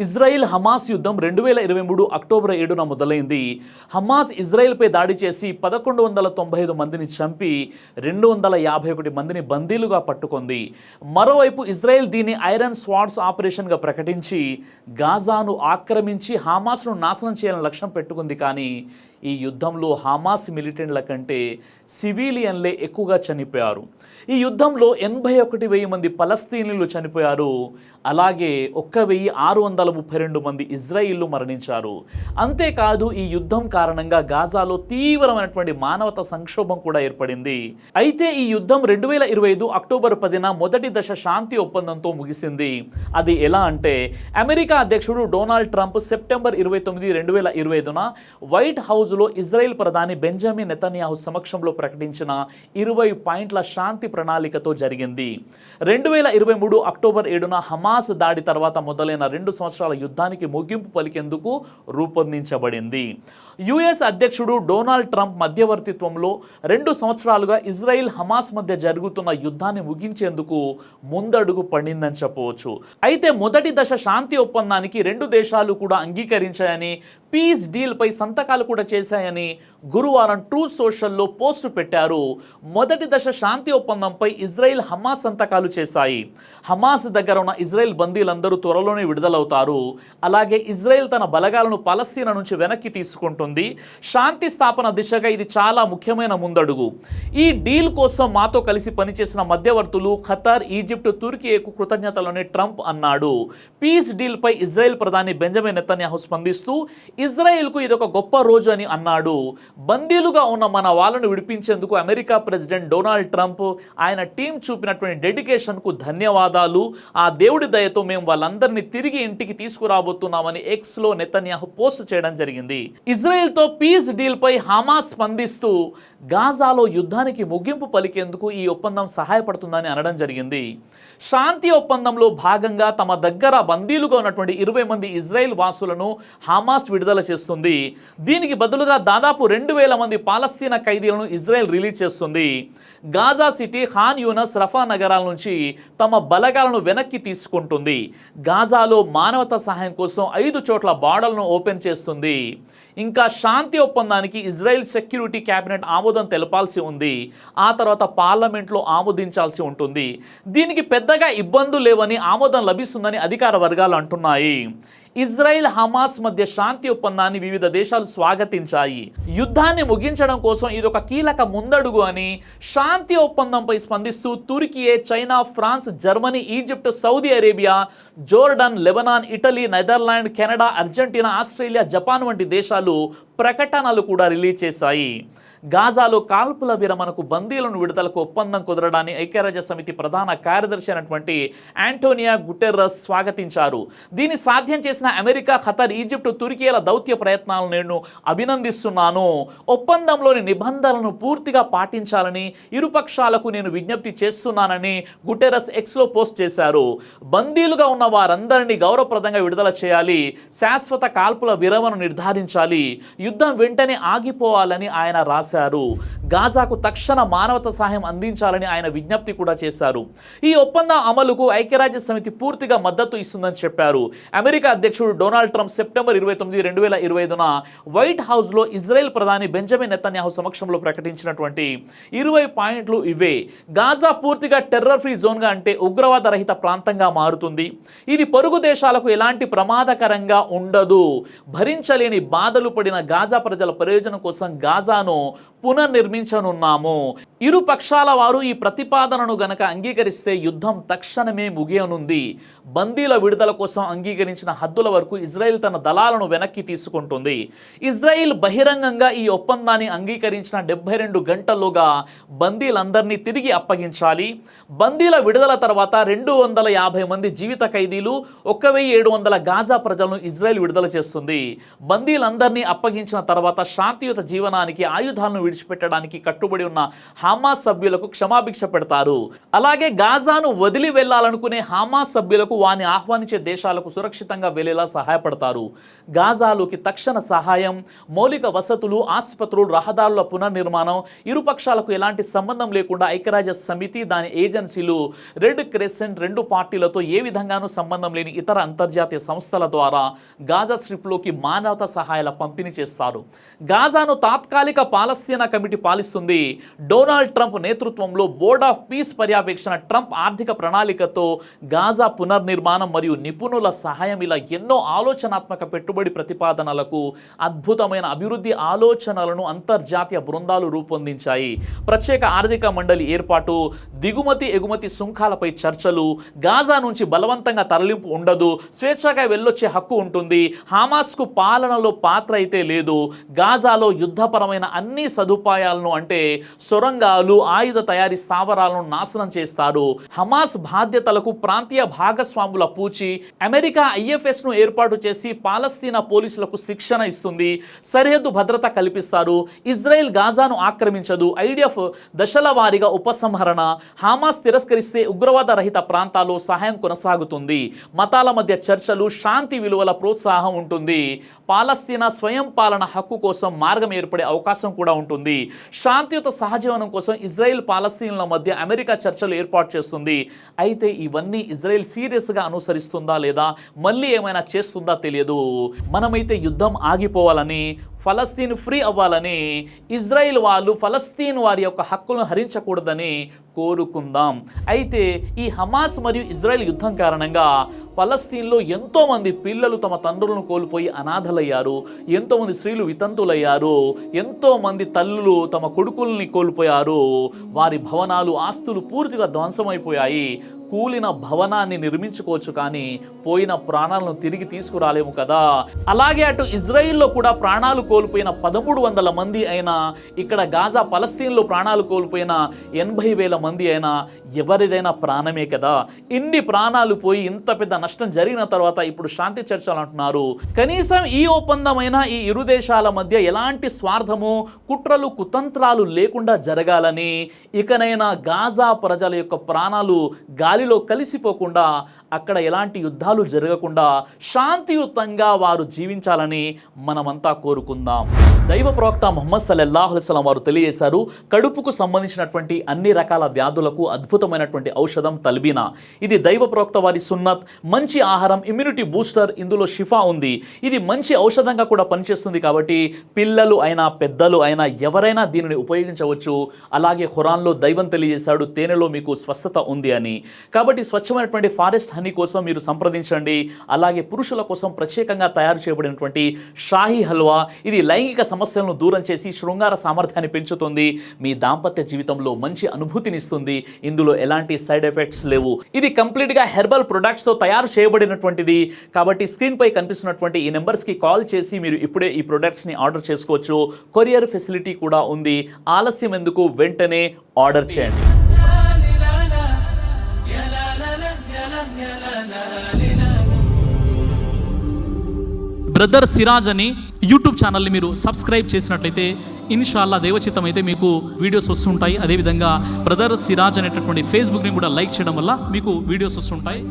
Israel Hamas యుద్ధం 2023 October 7న మొదలైంది. Hamas ఇజ్రాయిల్పై దాడి చేసి 1195 మందిని చంపి 251 మందిని బందీలుగా పట్టుకుంది. మరోవైపు ఇజ్రాయెల్ దీన్ని ఐరన్ స్వార్డ్స్ ఆపరేషన్గా ప్రకటించి గాజాను ఆక్రమించి హమాస్ను నాశనం చేయాలని లక్ష్యం పెట్టుకుంది. కానీ ఈ యుద్ధంలో హమాస్ మిలిటెంట్ల కంటే సివిలియన్లే ఎక్కువగా చనిపోయారు. ఈ యుద్ధంలో 81,000 మంది పలస్తీనీలు చనిపోయారు. అలాగే 1,632 మంది ఇజ్రాయిల్లు మరణించారు. అంతేకాదు ఈ యుద్ధం కారణంగా గాజాలో తీవ్రమైనటువంటి మానవతా సంక్షోభం కూడా ఏర్పడింది. అయితే ఈ యుద్ధం 2025 అక్టోబర్ 10న మొదటి దశ శాంతి ఒప్పందంతో ముగిసింది. అది ఎలా అంటే, అమెరికా అధ్యక్షుడు డొనాల్డ్ ట్రంప్ సెప్టెంబర్ 29, 2025న వైట్ హౌస్లో ఇజ్రాయెల్ ప్రధాని బెంజమిన్ నెతన్యాహు సమక్షంలో ప్రకటించిన 20 పాయింట్ల శాంతి ప్రణాళికతో జరిగింది. 2023 అక్టోబర్ 7న హమాస్ దాడి తర్వాత మొదలైన 2 సంవత్సరాల యుద్ధానికి ముగింపు పలికేందుకు రూపొందించబడింది. యుఎస్ అధ్యక్షుడు డొనాల్డ్ ట్రంప్ మధ్యవర్తిత్వంలో 2 సంవత్సరాలుగా ఇజ్రాయిల్ హమాస్ మధ్య జరుగుతున్న యుద్ధాన్ని ముగించేందుకు ముందడుగు పడిందని చెప్పవచ్చు. అయితే మొదటి దశ శాంతి ఒప్పందానికి 2 దేశాలు కూడా అంగీకరించాయని, పీస్ డీల్పై సంతకాలు కూడా చేశాయని గురువారం ట్రూత్ సోషల్లో పోస్టు పెట్టారు. మొదటి దశ శాంతి ఒప్పందంపై ఇజ్రాయిల్ హమాస్ సంతకాలు చేశాయి. హమాస్ దగ్గర ఉన్న ఇజ్రాయెల్ బందీలందరూ త్వరలోనే విడుదలవుతారు. అలాగే ఇజ్రాయెల్ తన బలగాలను పాలస్తీనా నుంచి వెనక్కి తీసుకుంటుంది. శాంతి స్థాపన దిశగా ఇది చాలా ముఖ్యమైన ముందడుగు. ఈ డీల్ కోసం మాతో కలిసి పనిచేసిన మధ్యవర్తులు ఖతార్, ఈజిప్ట్, తుర్కీకు కృతజ్ఞతలని ట్రంప్ అన్నాడు. పీస్ డీల్పై ఇజ్రాయెల్ ప్రధాని బెంజమిన్ నెతన్యాహు స్పందిస్తూ ఇజ్రాయెల్కు ఇది ఒక గొప్ప రోజు అని అన్నాడు. బందీలుగా ఉన్న మన వాళ్ళను విడిపించేందుకు అమెరికా ప్రెసిడెంట్ డొనాల్డ్ ట్రంప్, ఆయన టీం చూపినటువంటి డెడికేషన్కు ధన్యవాదాలు. ఆ దేవుడి దయతో మేము వాళ్ళందరినీ తిరిగి ఇంటికి తీసుకురాబోతున్నామని ఎక్స్లో నెతన్యాహు పోస్ట్ చేయడం జరిగింది. ఇజ్రాయెల్తో పీస్ డీల్పై హమాస్ స్పందిస్తూ గాజాలో యుద్ధానికి ముగింపు పలికేందుకు ఈ ఒప్పందం సహాయపడుతుందని అనడం జరిగింది. శాంతి ఒప్పందంలో భాగంగా తమ దగ్గర బందీలుగా ఉన్నటువంటి 20 మంది ఇజ్రాయెల్ వాసులను హమాస్ విడుదల చేస్తుంది. దీనికి బదులుగా దాదాపు 2,000 మంది పాలస్తీనా ఖైదీలను ఇజ్రాయెల్ రిలీజ్ చేస్తుంది. గాజా సిటీ, ఖాన్ యూనస్, రఫా నగరాల నుంచి తమ బలగాలను వెనక్కి తీసుకుంటుంది. గాజాలో మానవతా సహాయం కోసం 5 చోట్ల బార్డర్లను ఓపెన్ చేస్తుంది. ఇంకా శాంతి ఒప్పందానికి ఇజ్రాయెల్ సెక్యూరిటీ క్యాబినెట్ ఆమోదం తెలపాల్సి ఉంది. ఆ తర్వాత పార్లమెంట్లో ఆమోదించాల్సి ఉంటుంది. దీనికి పెద్దగా ఇబ్బందులు లేవని, ఆమోదం లభిస్తుందని అధికార వర్గాలు అంటున్నాయి. ఇజ్రాయెల్ హమాస్ మధ్య శాంతి ఒప్పందాన్ని వివిధ దేశాలు స్వాగతించాయి. యుద్ధాన్ని ముగించడం కోసం ఇది ఒక కీలక ముందడుగు అని, శాంతి ఒప్పందంపై స్పందిస్తూ Turkey, China, France, Germany, Egypt, Saudi Arabia, Jordan, Lebanon, Italy, Netherland, Canada, Argentina, Australia, Japan వంటి దేశాలు ప్రకటనలు కూడా రిలీజ్ చేశాయి. గాజాలో కాల్పుల విరమణకు, బందీలను విడుదలకు ఒప్పందం కుదరడాన్ని ఐక్యరాజ్య సమితి ప్రధాన కార్యదర్శి అయినటువంటి యాంటోనియో గుటెర్రస్ స్వాగతించారు. దీన్ని సాధ్యం చేసిన అమెరికా, ఖతార్, ఈజిప్ట్, తుర్కీల దౌత్య ప్రయత్నాలను నేను అభినందిస్తున్నాను. ఒప్పందంలోని నిబంధనలను పూర్తిగా పాటించాలని ఇరుపక్షాలకు నేను విజ్ఞప్తి చేస్తున్నానని గుటెర్రస్ ఎక్స్లో పోస్ట్ చేశారు. బందీలుగా ఉన్న వారందరినీ గౌరవప్రదంగా విడుదల చేయాలి, శాశ్వత కాల్పుల విరమణ నిర్ధారించాలి, యుద్ధం వెంటనే ఆగిపోవాలని ఆయన రాశారు. గాజాకు తక్షణ మానవతా సహాయం అందించాలని ఆయన విజ్ఞప్తి కూడా చేశారు. ఈ ఒప్పందం అమలుకు ఐక్యరాజ్య సమితి పూర్తిగా మద్దతు ఇస్తుందని చెప్పారు. అమెరికా అధ్యక్షుడు డొనాల్డ్ ట్రంప్ సెప్టెంబర్ 29, 2025న వైట్ హౌస్లో ఇజ్రాయెల్ ప్రధాని బెంజమిన్ నెతన్యాహు సమక్షంలో ప్రకటించినటువంటి 20 పాయింట్లు ఇవే. గాజా పూర్తిగా టెర్రర్ ఫ్రీ జోన్గా, అంటే ఉగ్రవాద రహిత ప్రాంతంగా మారుతుంది. ఇది పొరుగు దేశాలకు ఎలాంటి ప్రమాదకరంగా ఉండదు. భరించలేని బాధలు పడిన గాజా ప్రజల ప్రయోజనం కోసం గాజాను పునర్నిర్మించనున్నాము. ఇరు పక్షాల వారు ఈ ప్రతిపాదనను గనక అంగీకరిస్తే యుద్ధం తక్షణమే ముగియనుంది. బందీల విడుదల కోసం అంగీకరించిన హద్దుల వరకు ఇజ్రాయెల్ తన దళాలను వెనక్కి తీసుకుంటుంది. ఇజ్రాయెల్ బహిరంగంగా ఈ ఒప్పందాన్ని అంగీకరించిన 72 గంటల్లోగా బందీలందరినీ తిరిగి అప్పగించాలి. బందీల విడుదల తర్వాత 250 మంది జీవిత ఖైదీలు, 1,700 గాజా ప్రజలను ఇజ్రాయెల్ విడుదల చేస్తుంది. బందీలందరినీ అప్పగించిన తర్వాత శాంతియుత జీవనానికి, ఆయుధాలు ఆయుధాలను విడిచిపెట్టడానికి కట్టుబడి ఉన్న హమాస్ సభ్యులకు క్షమాభిక్ష పెడతారు. అలాగే గాజాను వదిలి వెళ్లాలనుకునే హమాస్ సభ్యులకు వారిని ఆహ్వానించే దేశాలకు సురక్షితంగా వెళ్లేలా సహాయపడతారు. గాజాలోకి తక్షణ సహాయం, మౌలిక వసతులు, ఆసుపత్రులు, రహదారుల పునర్నిర్మాణం, ఇరుపక్షాలకు ఎలాంటి సంబంధం లేకుండా ఐక్యరాజ్య సమితి, దాని ఏజెన్సీలు, రెడ్ క్రెసెంట్, రెండు పార్టీలతో ఏ విధంగానూ సంబంధం లేని ఇతర అంతర్జాతీయ సంస్థల ద్వారా గాజా స్ట్రిప్లోకి మానవతా సహాయాల పంపిణీ చేస్తారు. గాజాను తాత్కాలిక పాలస్తీనా కమిటీ పాలిస్తుంది. డొనాల్డ్ ట్రంప్ నేతృత్వంలో బోర్డ్ ఆఫ్ పీస్ పర్యవేక్షణ, ట్రంప్ ఆర్థిక ప్రణాళికతో గాజా పునర్నిర్మాణం మరియు నిపుణుల సహాయం, ఇలా ఎన్నో ఆలోచనాత్మక పెట్టుబడి ప్రతిపాదనలకు అద్భుతమైన అభివృద్ధి ఆలోచనలను అంతర్జాతీయ బృందాలు రూపొందించాయి. ప్రత్యేక ఆర్థిక మండలి ఏర్పాటు, దిగుమతి ఎగుమతి సుంకాలపై చర్చలు, గాజా నుంచి బలవంతంగా తరలింపు ఉండదు, స్వేచ్ఛగా వెళ్ళొచ్చే హక్కు ఉంటుంది, హమాస్కు పాలనలో పాత్ర అయితే లేదు, గాజాలో యుద్ధపరమైన అన్ని సదుపాయాలను అంటే సొరంగాలు, ఆయుధ తయారీ స్థావరాలను నాశనం చేస్తారు. హమాస్ బాధ్యతలకు ప్రాంతీయ భాగస్వాముల పూచి, అమెరికా IFSను ఏర్పాటు చేసి పాలస్తీనా పోలీసులకు శిక్షణ ఇస్తుంది, సరిహద్దు భద్రత కల్పిస్తారు. ఇజ్రాయెల్ గాజాను ఆక్రమించదు. IDF దశల వారీగా ఉపసంహరణ, హమాస్ తిరస్కరిస్తే ఉగ్రవాద రహిత ప్రాంతాల్లో సహాయం కొనసాగుతుంది. మతాల మధ్య చర్చలు, శాంతి విలువల ప్రోత్సాహం ఉంటుంది. పాలస్తీనా స్వయం పాలన హక్కు కోసం మార్గం ఏర్పడే అవకాశం కూడా ఉంటుంది. శాంతియుత సహజీవనం కోసం ఇజ్రాయెల్ పాలస్తీన్ల మధ్య అమెరికా చర్చలు ఏర్పాటు చేస్తుంది. అయితే ఇవన్నీ ఇజ్రాయెల్ సీరియస్గా అనుసరిస్తుందా లేదా మళ్ళీ ఏమైనా చేస్తుందా తెలియదు. మనమైతే యుద్ధం ఆగిపోవాలని, ఫలస్తీన్ ఫ్రీ అవ్వాలని, ఇజ్రాయిల్ వాళ్ళు ఫలస్తీన్ వారి యొక్క హక్కులను హరించకూడదని కోరుకుందాం. అయితే ఈ హమాస్ మరియు ఇజ్రాయెల్ యుద్ధం కారణంగా ఫలస్తీన్లో ఎంతోమంది పిల్లలు తమ తండ్రులను కోల్పోయి అనాథలయ్యారు, ఎంతోమంది స్త్రీలు వితంతులయ్యారు, ఎంతోమంది తల్లులు తమ కొడుకుల్ని కోల్పోయారు. వారి భవనాలు, ఆస్తులు పూర్తిగా ధ్వంసమైపోయాయి. కూలిన భవనాన్ని నిర్మించుకోవచ్చు, కానీ పోయిన ప్రాణాలను తిరిగి తీసుకురాలేము కదా. అలాగే అటు ఇజ్రాయిల్లో కూడా ప్రాణాలు కోల్పోయిన 1300 మంది అయినా, ఇక్కడ గాజా ఫలస్తీన్లో ప్రాణాలు కోల్పోయిన 80,000 మంది అయినా ఎవరిదైనా ప్రాణమే కదా. ఇన్ని ప్రాణాలు పోయి ఇంత పెద్ద నష్టం జరిగిన తర్వాత ఇప్పుడు శాంతి చర్చలు అంటున్నారు. కనీసం ఈ ఒప్పందమైన ఈ ఇరు దేశాల మధ్య ఎలాంటి స్వార్థము, కుట్రలు, కుతంత్రాలు లేకుండా జరగాలని, ఇకనైనా గాజా ప్రజల యొక్క ప్రాణాలు గాలిలో కలిసిపోకుండా, అక్కడ ఎలాంటి యుద్ధాలు జరగకుండా శాంతియుతంగా వారు జీవించాలని మనమంతా కోరుకుందాం. దైవ ప్రవక్త ముహమ్మద్ సల్లల్లాహు అలైహి వసల్లం వారు తెలియజేశారు, కడుపుకు సంబంధించినటువంటి అన్ని రకాల వ్యాధులకు అద్భుతమైనటువంటి ఔషధం తల్బీనా. ఇది దైవ ప్రవక్త వారి సున్నత్, మంచి ఆహారం, ఇమ్యూనిటీ బూస్టర్, ఇందులో షిఫా ఉంది. ఇది మంచి ఔషధంగా కూడా పనిచేస్తుంది. కాబట్టి పిల్లలు అయినా పెద్దలు అయినా ఎవరైనా దీనిని ఉపయోగించవచ్చు. అలాగే ఖురాన్లో దైవం తెలియజేశాడు, తేనెలో మీకు స్వస్థత ఉంది అని. కాబట్టి స్వచ్ఛమైనటువంటి ఫారెస్ట్ హనీ కోసం మీరు సంప్రదించండి. అలాగే పురుషుల కోసం ప్రత్యేకంగా తయారు చేయబడినటువంటి షాహీ హల్వా, ఇది లైంగిక సమస్యలను దూరం చేసి శృంగార సామర్థ్యాన్ని పెంచుతుంది, మీ దాంపత్య జీవితంలో మంచి అనుభూతినిస్తుంది. ఇందులో ఎలాంటి సైడ్ ఎఫెక్ట్స్ లేవు. ఇది కంప్లీట్గా హెర్బల్ ప్రొడక్ట్స్తో తయారు చేయబడినటువంటిది. కాబట్టి స్క్రీన్పై కనిపిస్తున్నటువంటి ఈ నెంబర్స్కి కాల్ చేసి మీరు ఇప్పుడే ఈ ప్రొడక్ట్స్ని ఆర్డర్ చేసుకోవచ్చు. కొరియర్ ఫెసిలిటీ కూడా ఉంది. ఆలస్యం ఎందుకు, వెంటనే ఆర్డర్ చేయండి. బ్రదర్ సిరాజ్ అని యూట్యూబ్ ఛానల్ని మీరు సబ్స్క్రైబ్ చేసినట్లయితే ఇన్షాల్లా దేవచిత్తం అయితే మీకు వీడియోస్ వస్తుంటాయి. అదేవిధంగా బ్రదర్ సిరాజ్ అనేటటువంటి ఫేస్బుక్ని కూడా లైక్ చేయడం వల్ల మీకు వీడియోస్ వస్తుంటాయి.